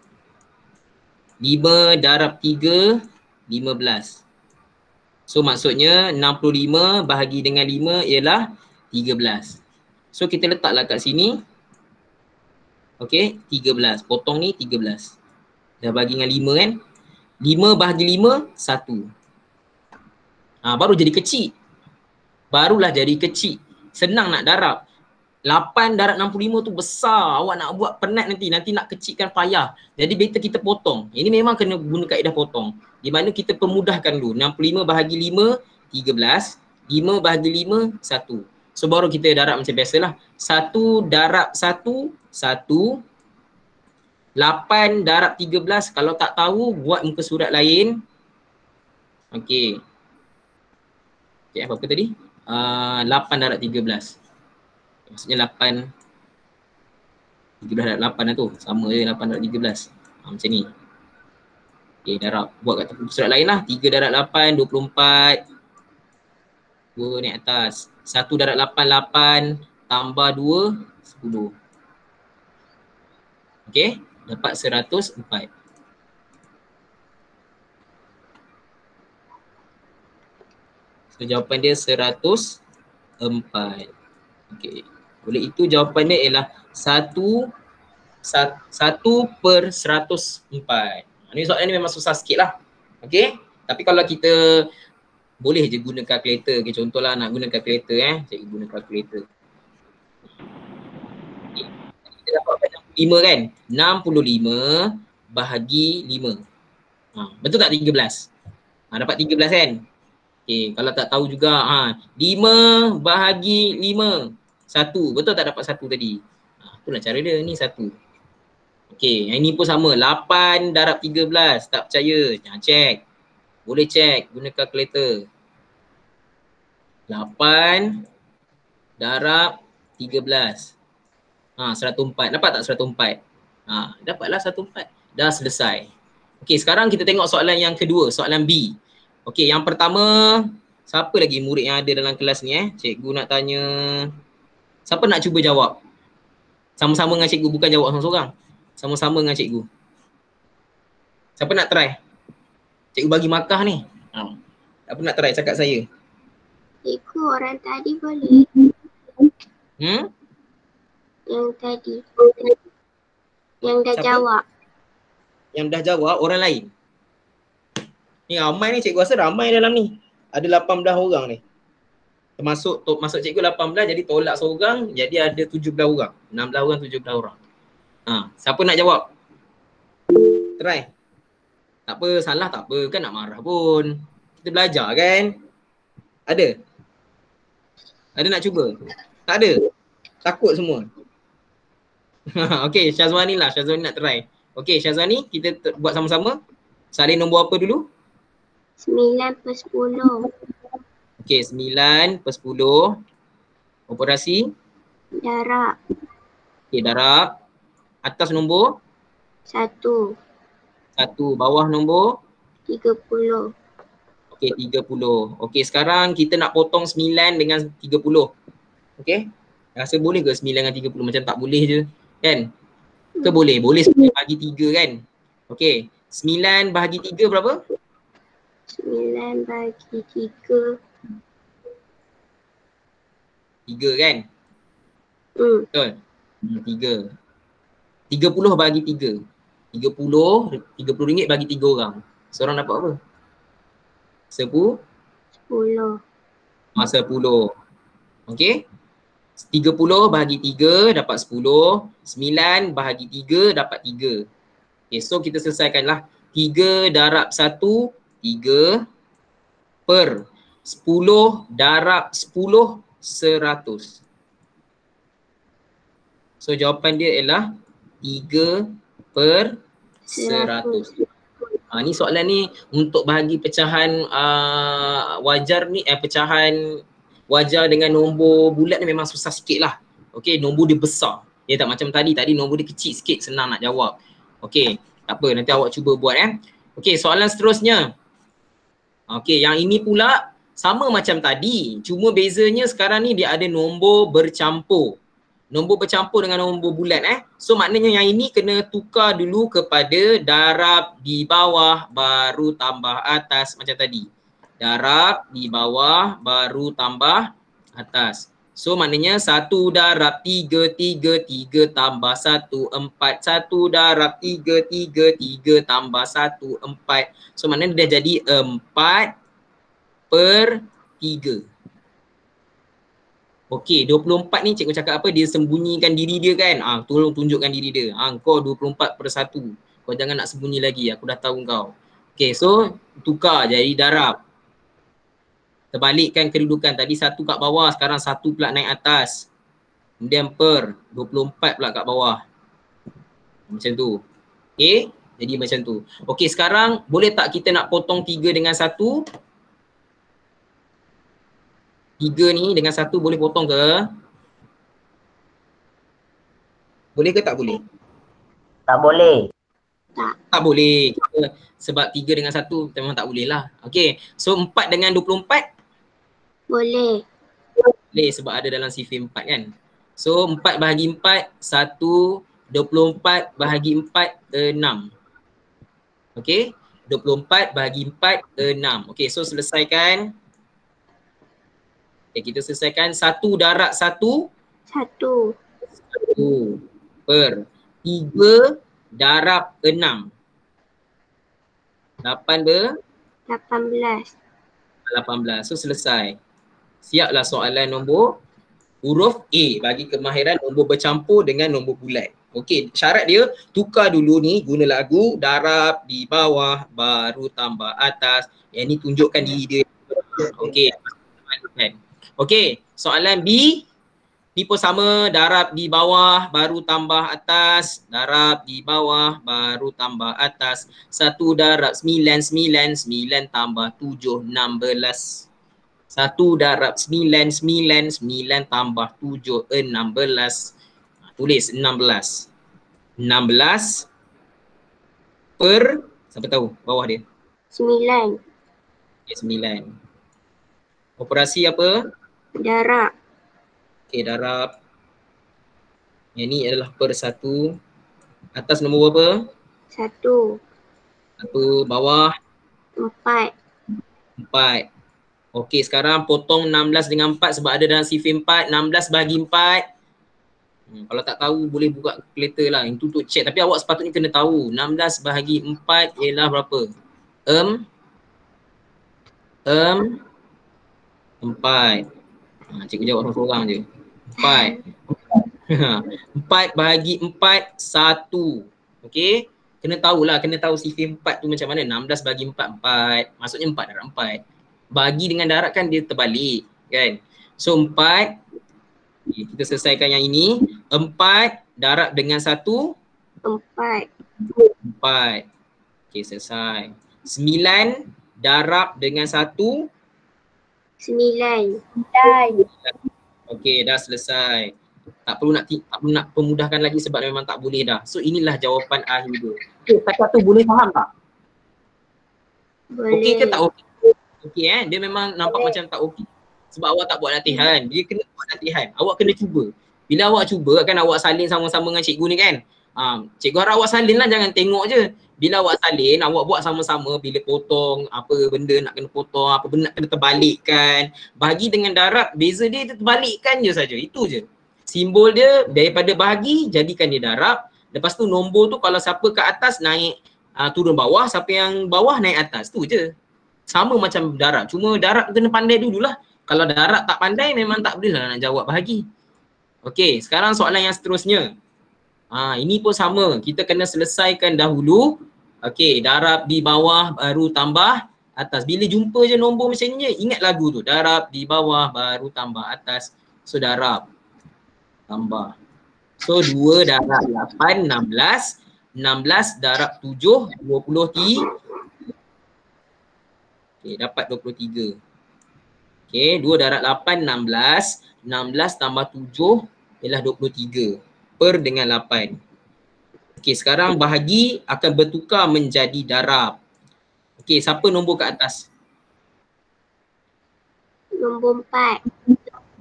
5 darab 3, 15. So maksudnya 65 bahagi dengan 5 ialah 13. So kita letaklah kat sini. Okey, 13. Potong ni 13. Dah bagi dengan 5 kan. 5 bahagi 5, 1. Baru jadi kecil. Barulah jadi kecil. Senang nak darab. 8 darab 65 tu besar. Awak nak buat penat nanti. Nanti nak kecilkan payah. Jadi better kita potong. Ini memang kena guna kaedah potong. Di mana kita permudahkan dulu. 65 bahagi 5, 13. 5 bahagi 5, 1. So baru kita darab macam biasalah. 1 darab 1, 1. 8 darab 13. Kalau tak tahu, buat muka surat lain. Okey. Okey, apa tadi? 8 darab 13. Maksudnya 8. 13 darab 8 lah tu. Sama je 8 darab 13. Macam ni. Okey, darab. Buat kat surat lain lah. 3 darab 8, 24. 2 naik atas. 1 darab 8, 8. Tambah 2, 10. Okey, dapat 104. So jawapan dia 104. Okey. Oleh itu jawapan dia ialah 1 per 104. Ini soalan ni memang susah sikit lah. Okey. Tapi kalau kita boleh je guna kalkulator. Okay, contohlah nak guna kalkulator cikgu guna kalkulator. Okay. Kita dapat 65 kan. 65 bahagi 5. Betul tak 13? Dapat 13 kan? Okay, kalau tak tahu juga 5 bahagi 5, 1. Betul tak dapat 1 tadi? Itulah cara dia, ni 1. Okay, yang ini pun sama. 8 darab 13. Tak percaya? Cek. Boleh cek guna kalkulator. 8 darab 13. 104. Dapat tak 104? Dapatlah 104. Dah selesai. Okay, sekarang kita tengok soalan yang kedua. Soalan B. Okay, yang pertama, siapa lagi murid yang ada dalam kelas ni Cikgu nak tanya. Siapa nak cuba jawab? Sama-sama dengan cikgu, bukan jawab seorang-seorang. Sama-sama dengan cikgu. Siapa nak try? Cikgu bagi markah ni. Siapa nak try cakap saya? Cikgu, orang tadi boleh? Yang tadi. Yang dah Siapa? jawab. Yang dah jawab orang lain. Ni ramai ni, cikgu rasa ramai dalam ni. Ada 18 orang ni. Termasuk masuk cikgu 18, jadi tolak seorang, jadi ada 17 orang. 16 orang, 17 orang. Siapa nak jawab? Try. Tak apa, salah tak apa, kan nak marah pun. Kita belajar kan? Ada? Ada nak cuba? Tak ada? Takut semua? Okay, Syazwani lah. Syazwani nak try. Okay, Syazwani, kita buat sama-sama. Salin nombor apa dulu? 9 per 10. Okay, 9 per 10. Operasi? Darab. Okay, darab. Atas nombor? 1. 1. Bawah nombor? 30. Okay, 30. Okay, sekarang kita nak potong 9 dengan 30. Okay? Rasa boleh ke 9 dengan 30? Macam tak boleh je. Kan? Ke boleh? Boleh 9 bahagi 3 kan? Okay. 9 bahagi 3 berapa? 9 bahagi 3. 3 kan? Betul? 3. 30 bahagi 3. 30 ringgit bagi 3 orang. Seorang dapat apa? 10. 10. 10. Okay? 30 bahagi 3 dapat 10. 9 bahagi 3 dapat 3. Okay, so kita selesaikanlah. 3 darab 1, 3 per 10 darab 10, 100. So jawapan dia ialah 3 per 100. Ni soalan ni untuk bahagi pecahan wajar ni, pecahan wajar dengan nombor bulat ni memang susah sikit lah. Okay, nombor dia besar. Dia tak macam tadi. Tadi nombor dia kecil sikit, senang nak jawab. Okey, tak apa, nanti awak cuba buat Okey, soalan seterusnya. Okey, yang ini pula sama macam tadi. Cuma bezanya sekarang ni dia ada nombor bercampur. Nombor bercampur dengan nombor bulat So maknanya yang ini kena tukar dulu kepada darab di bawah baru tambah atas macam tadi. Darab di bawah baru tambah atas. So maknanya 1 darab 3, 3, 3 tambah 1, 4. 1 darab 3, 3, 3 tambah 1, 4. So maknanya dia jadi 4/3. Okey, 24 ni cikgu cakap apa? Dia sembunyikan diri dia kan? Tolong tunjukkan diri dia. Kau 24/1. Kau jangan nak sembunyi lagi. Aku dah tahu kau. Okey, so tukar jadi darab. Terbalikkan kedudukan. Tadi 1 kat bawah, sekarang 1 pula naik atas. Kemudian per 24 pula kat bawah. Macam tu. Okey, jadi macam tu. Okey, sekarang boleh tak kita nak potong 3 dengan 1? 3 ni dengan 1 boleh potong ke? Boleh ke tak boleh? Tak boleh. Tak boleh. Sebab 3 dengan 1 memang tak boleh lah. Okey. So 4 dengan 24? Boleh. Boleh sebab ada dalam sifir 4 kan. So 4 bahagi 4, 1. 24 bahagi 4, 6. Okey. 24 bahagi 4, 6. Okey, so selesaikan. Okay, kita selesaikan 1 darab 1. 1 per 3 darab 6. 18. 18. So selesai. Siaplah soalan nombor huruf A bagi kemahiran nombor bercampur dengan nombor bulat. Okey, syarat dia tukar dulu ni guna lagu darab di bawah baru tambah atas. Yang ni tunjukkan diri dia. Okey. Okey, soalan B. Ni pun sama, darab di bawah baru tambah atas. Darab di bawah baru tambah atas. 1 darab 9, 9. 9 tambah 7, 16. 1 darab 9, 9. 9 tambah 7, 16. Tulis 16. 16 per, siapa tahu bawah dia? 9 Okay, 9. Operasi apa? darab Okey, darab. Yang ni adalah per 1. Atas nombor berapa? 1 1, bawah 4 4. Okey, sekarang potong 16 dengan 4 sebab ada dalam sifir 4. 16 bahagi 4. Kalau tak tahu boleh buka kalkulator lah. Itu untuk check. Tapi awak sepatutnya kena tahu. 16 bahagi 4 ialah berapa? 4. Cikgu jawab seorang-seorang je. 4. 4 bahagi 4, 1. Okey. Kena tahulah, kena tahu sifir 4 tu macam mana. 16 bahagi 4, 4. Maksudnya 4 darab 4. Bagi dengan darab kan dia terbalik kan. So 4. Okay, kita selesaikan yang ini. 4 darab dengan 1. 4 Okey, selesai. 9 darab dengan 1. 9 Okey, dah selesai. Tak perlu nak pemudahkan lagi sebab memang tak boleh dah. So inilah jawapan akhir dia. Okey, kata tu boleh faham tak? boleh. Okey ke tak okey? Okey dia memang nampak macam tak okey. Sebab awak tak buat latihan. Dia kena buat latihan. Awak kena cuba. Bila awak cuba kan awak salin sama-sama dengan cikgu ni kan. Cikgu harap awak salin lah, jangan tengok je. Bila awak salin, awak buat sama-sama. Bila potong, apa benda nak kena potong, apa benda nak kena terbalikkan. Bahagi dengan darab, beza dia terbalikkan je saja. Itu je. Simbol dia daripada bahagi, jadikan dia darab. Lepas tu nombor tu kalau siapa ke atas naik, turun bawah. Siapa yang bawah naik atas. Tu je. Sama macam darab. Cuma darab kena pandai dululah. Kalau darab tak pandai, memang tak boleh lah nak jawab bahagi. Okey, sekarang soalan yang seterusnya. Ini pun sama. Kita kena selesaikan dahulu. Okey, darab di bawah baru tambah atas. Bila jumpa je nombor macam ni je, ingat lagu tu. Darab di bawah baru tambah atas. So darab. Tambah. So 2 darab 8, 16. 16 darab 7, 23. Okey, dapat 23. Okey, 2 darab 8, 16. 16 tambah 7 ialah 23. per dengan 8. Okey, sekarang bahagi akan bertukar menjadi darab. Okey, siapa nombor kat atas? Nombor 4.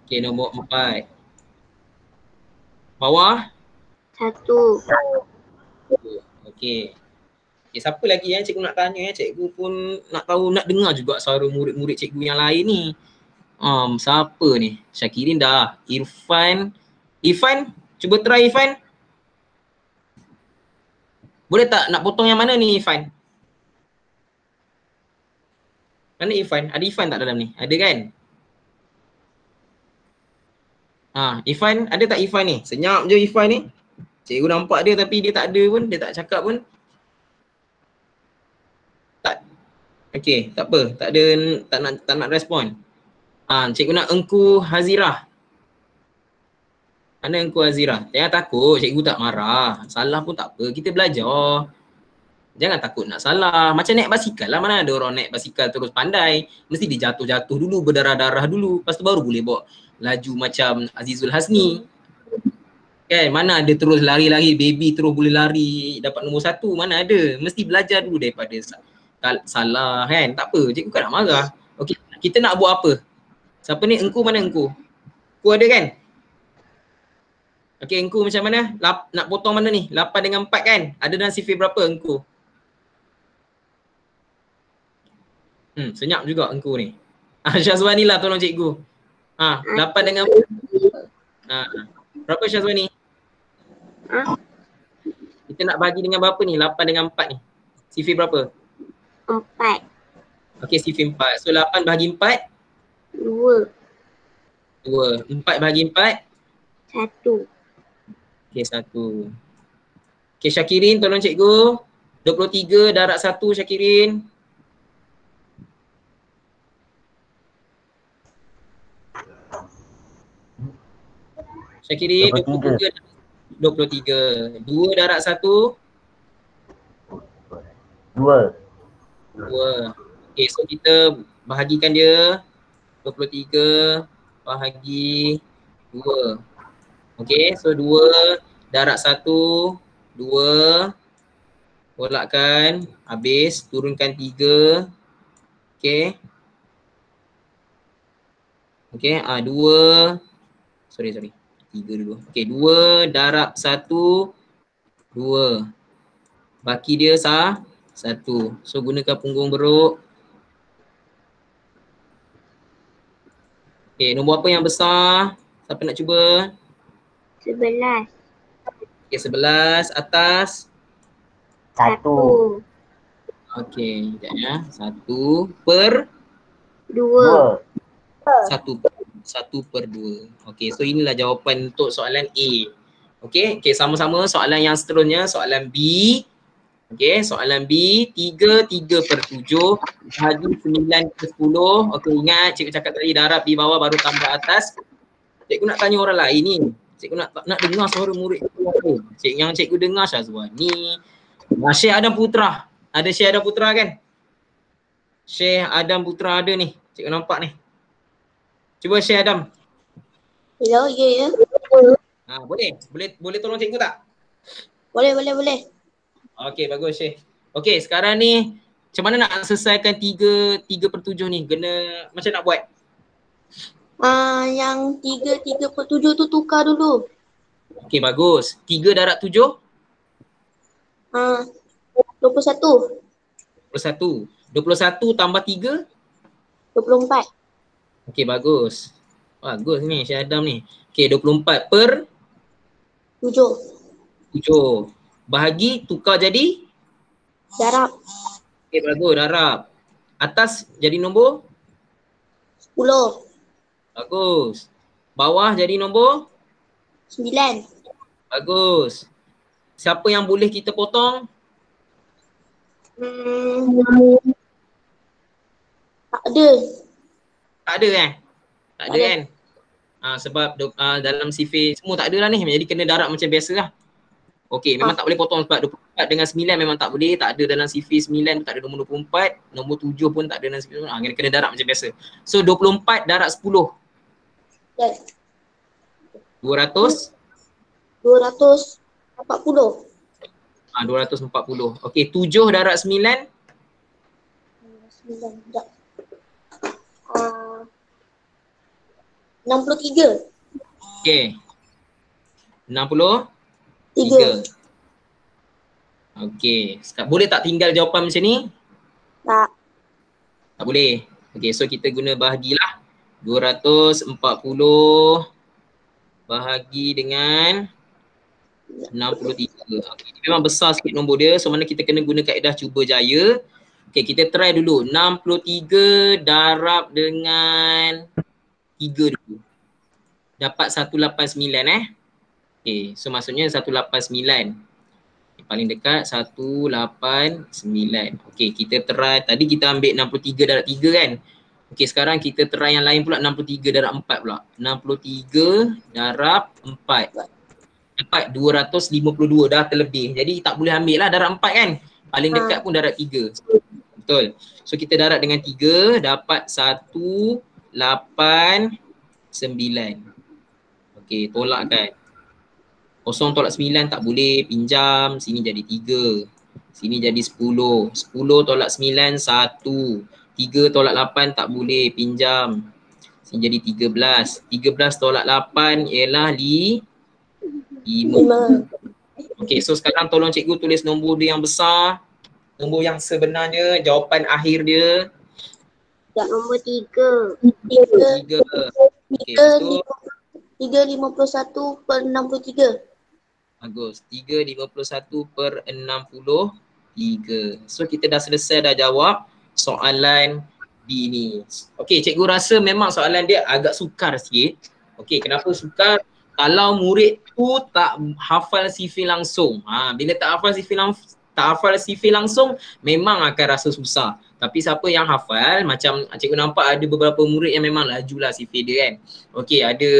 Okey, nombor 4. Bawah? 1. Okey. Okay, siapa lagi yang cikgu nak tanya? Cikgu pun nak tahu, nak dengar juga suara murid-murid cikgu yang lain ni. Siapa ni? Syakirin dah. Irfan. Irfan, cuba try Irfan. Boleh tak nak potong yang mana ni Irfan? Mana Irfan? Ada Irfan tak dalam ni? Ada kan? Irfan, ada tak Irfan ni? Senyap je Irfan ni. Cikgu nampak dia tapi dia tak ada pun, dia tak cakap pun. Tak. Okey, tak apa. Tak ada, tak nak respon. Cikgu nak Engku Hazirah. Mana Engku Hazirah? Jangan takut, cikgu tak marah. Salah pun tak apa, kita belajar. Jangan takut nak salah. Macam naik basikal lah, mana ada orang naik basikal terus pandai. Mesti dia jatuh-jatuh dulu, berdarah-darah dulu. Lepas tu baru boleh bawa laju macam Azizul Hasni. Kan, mana ada terus lari-lari, baby terus boleh lari dapat nombor 1. Mana ada, mesti belajar dulu daripada salah kan. Tak apa, cikgu kan nak marah. Okey, kita nak buat apa? Siapa ni? Engku, mana Engku? Engku ada kan? Okey, Engku macam mana? Nak potong mana ni? 8 dengan 4 kan? Ada dalam sifir berapa Engku? Senyap juga Engku ni. Syazwani lah tolong cikgu. 8 dengan 4. Berapa Syazwani? Kita nak bagi dengan berapa ni? 8 dengan 4 ni. Sifir berapa? 4. Okey, sifir 4. So 8 bahagi 4? 2. 4 bahagi 4? 1. Okey, 1. Okey, Syakirin tolong cikgu. 23 darab 1 Syakirin. Syakirin 23. 2 darab 1? 2. Okey, so kita bahagikan dia 23 bahagi 2. Okey, so 2 darab 1, 2. Tolakkan, habis, turunkan 3. Okey. Okey, 2. Sorry. 3 dulu. Okey, 2 darab 1, 2. Baki dia 1. So gunakan punggung beruk. Okey, nombor apa yang besar? Siapa nak cuba? 11. Okey, 11 atas. 1. Okey, sekejap ya. 1 per 2. 1/2. Okey, so inilah jawapan untuk soalan A. Okey, sama-sama soalan yang seterusnya, soalan B. Okey, soalan B, 3/7 bahagi 9/10. Okey, ingat cikgu cakap tadi darab di bawah baru tambah atas. Cikgu nak tanya orang lain ni. Cikgu nak dengar suara murid cikgu. Yang cikgu dengar Syazwani. Syekh Adam Putra. Ada Syekh Adam Putra kan? Syekh Adam Putra ada ni. Cikgu nampak ni. Cuba Syekh Adam. Hello, ya. Boleh tolong cikgu tak? Boleh. Okey, bagus Syekh. Okey, sekarang ni macam mana nak selesaikan 3/7 ni? Kena macam nak buat? Yang 3/7 tu tukar dulu. Okey, bagus. 3 darab 7? 21. 21 tambah 3? 24. Okey, bagus. Bagus ni Syekh Adam ni. Okey, 24 per 7. Bahagi tukar jadi? Darab. Okey, bagus, darab. Atas jadi nombor? 10. Bagus. Bawah jadi nombor? 9. Bagus. Siapa yang boleh kita potong? Tak ada. Tak ada kan? Tak ada kan? Sebab dalam sifir semua tak ada lah ni. Jadi kena darab macam biasa lah. Okey, memang tak boleh potong sebab 24 dengan 9 memang tak boleh. Tak ada dalam sifir 9 tu tak ada nombor 24. Nombor 7 pun tak ada dalam sifir 9. Kena darab macam biasa. So 24 darab 10. Yes. 200. 200. 240. 240. Okey, 7 darab 9. 9. Sekejap. 63. Okey. 63. 3. Okey. Boleh tak tinggal jawapan macam ni? Tak. Tak boleh. Okey, so kita guna bahagilah. 240 bahagi dengan 63. Okay, memang besar sikit nombor dia. So mana kita kena guna kaedah cuba jaya. Okey, kita try dulu. 63 darab dengan 3 dulu. Dapat 189 Okey, so maksudnya 189. Paling dekat 189. Okey, kita try. Tadi kita ambil 63 darab 3 kan. Okey, sekarang kita try yang lain pula, 63 darab 4 pula. 63 darab 4. Dapat 252 dah terlebih. Jadi tak boleh ambil lah darab 4 kan. Paling dekat pun darab 3. Betul. So kita darab dengan 3 dapat 189. Okey, tolak kan. 0 tolak 9 tak boleh, pinjam. Sini jadi 3. Sini jadi 10. 10 tolak 9, 1. 3 tolak 8 tak boleh, pinjam. Sini jadi 13. 13 tolak 8 ialah 5. Okey, so sekarang tolong cikgu tulis nombor dia yang besar. Nombor yang sebenarnya, jawapan akhir dia. Nombor 3. 3. Okey, so 351 per 63. bagus. 351 per 63. So kita dah selesai dah jawab soalan B ni. Okey, cikgu rasa memang soalan dia agak sukar sikit. Okey, kenapa sukar? Kalau murid tu tak hafal sifil langsung. Bila tak hafal sifil langsung memang akan rasa susah. Tapi siapa yang hafal, macam cikgu nampak ada beberapa murid yang memang lajulah sifil dia kan. Okey, ada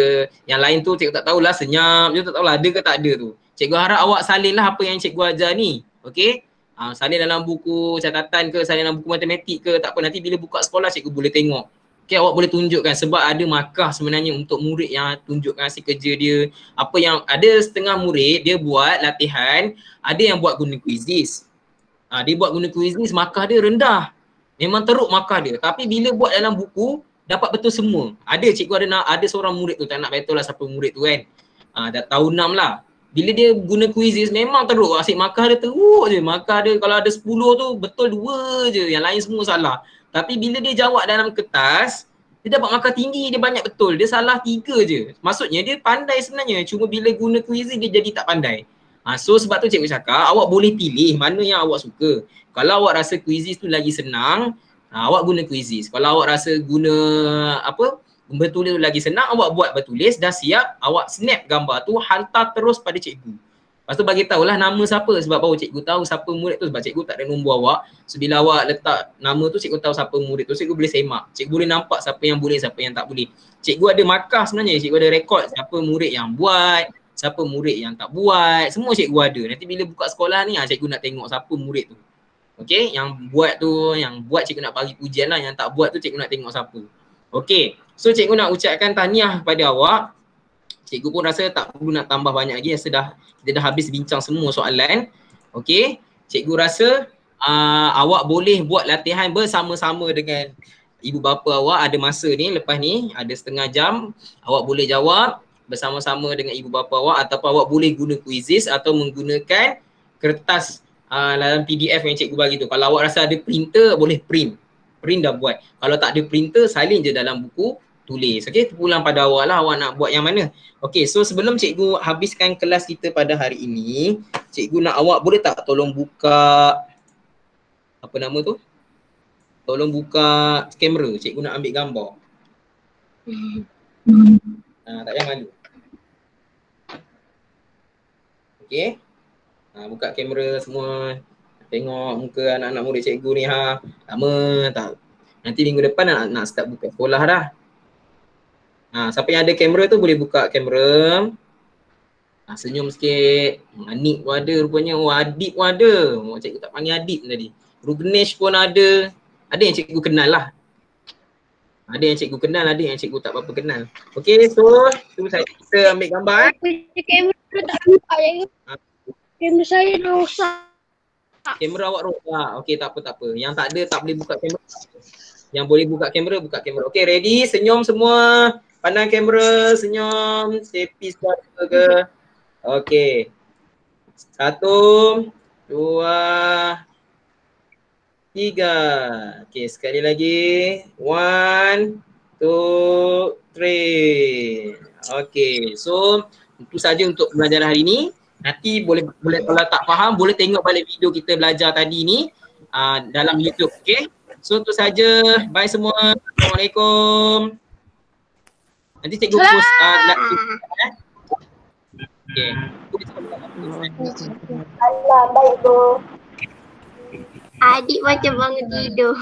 yang lain tu cikgu tak tahulah, senyap je, tak tahulah ada ke tak ada tu. Cikgu harap awak salinlah apa yang cikgu ajar ni. Okey? Salin dalam buku catatan ke, salin dalam buku matematik ke, tak apa, nanti bila buka sekolah cikgu boleh tengok. Okay, awak boleh tunjukkan sebab ada markah sebenarnya untuk murid yang tunjukkan hasil kerja dia. Apa yang ada setengah murid dia buat latihan, ada yang buat guna quizzes. Dia buat guna quizzes, markah dia rendah. Memang teruk markah dia. Tapi bila buat dalam buku, dapat betul semua. Ada cikgu ada seorang murid tu, tak nak betul lah siapa murid tu kan. Dah tahun 6 lah. Bila dia guna quizzes memang teruk, asyik markah dia teruk je. Markah dia kalau ada 10 tu betul 2 je, yang lain semua salah. Tapi bila dia jawab dalam kertas, dia dapat markah tinggi, dia banyak betul. Dia salah 3 je. Maksudnya dia pandai sebenarnya, cuma bila guna quizzes dia jadi tak pandai. So sebab tu cikgu cakap awak boleh pilih mana yang awak suka. Kalau awak rasa quizzes tu lagi senang, awak guna quizzes. Kalau awak rasa guna bertulis lagi senang, awak buat bertulis, dah siap, awak snap gambar tu, hantar terus pada cikgu. Lepas tu bagi tahulah nama siapa, sebab baru cikgu tahu siapa murid tu, sebab cikgu tak ada nombor awak. So bila awak letak nama tu, cikgu tahu siapa murid tu, cikgu boleh semak. Cikgu boleh nampak siapa yang boleh, siapa yang tak boleh. Cikgu ada markah sebenarnya, cikgu ada rekod siapa murid yang buat, siapa murid yang tak buat, semua cikgu ada. Nanti bila buka sekolah ni, cikgu nak tengok siapa murid tu. Okey, yang buat tu, yang buat cikgu nak bagi pujian lah, yang tak buat tu cikgu nak tengok siapa. Okey. So cikgu nak ucapkan tahniah kepada awak. Cikgu pun rasa tak perlu nak tambah banyak lagi, kita dah habis bincang semua soalan. Okey, cikgu rasa awak boleh buat latihan bersama-sama dengan ibu bapa awak. Ada masa ni, lepas ni ada setengah jam, awak boleh jawab bersama-sama dengan ibu bapa awak, ataupun awak boleh guna quizzes atau menggunakan kertas dalam PDF yang cikgu bagi tu. Kalau awak rasa ada printer, boleh print dah buat. Kalau tak ada printer, salin je dalam buku, tulis. Okey, terpulang pada awak lah, awak nak buat yang mana. Okey, so sebelum cikgu habiskan kelas kita pada hari ini, cikgu nak awak boleh tak tolong buka apa nama tu? Tolong buka kamera, cikgu nak ambil gambar. Tak payah malu. Okey. Buka kamera semua. Tengok muka anak-anak murid cikgu ni lama tak. Nanti minggu depan nak start buka sekolah dah. Siapa yang ada kamera tu boleh buka kamera. Senyum sikit. Anik pun ada rupanya. Adik pun ada. Cikgu tak panggil Adik tadi. Rugnesh pun ada. Ada yang cikgu kenal lah. Ada yang cikgu kenal, ada yang cikgu tak apa-apa kenal. Okey, so kita ambil gambar. Kamera saya dah rosak. Kamera awak rosak. Okey, tak apa, tak apa. Yang tak ada, tak boleh buka kamera. Yang boleh buka kamera, buka kamera. Okey, ready? Senyum semua. Pandang kamera, senyum. Tepi suara ke. Okey. 1, 2, 3. Okey, sekali lagi. 1, 2, 3. Okey, so itu saja untuk pembelajaran hari ini. Nanti boleh kalau tak faham boleh tengok balik video kita belajar tadi ni dalam YouTube. Okey. So itu saja. Bye semua. Assalamualaikum. Nanti cikgu post okey. Allah, baik tu. Adik macam bangun tidur.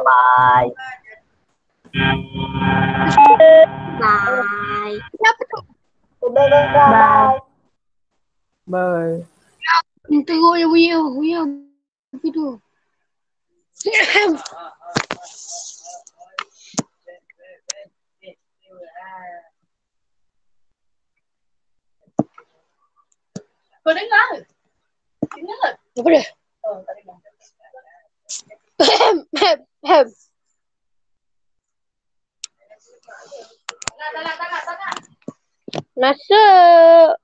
Bye. Bye. Siapa tu? Bye. Bye. Teruk ya buya. Apa tu? Kau dengar? Dengar? Apa dia? Oh, tak dengar. Masuk.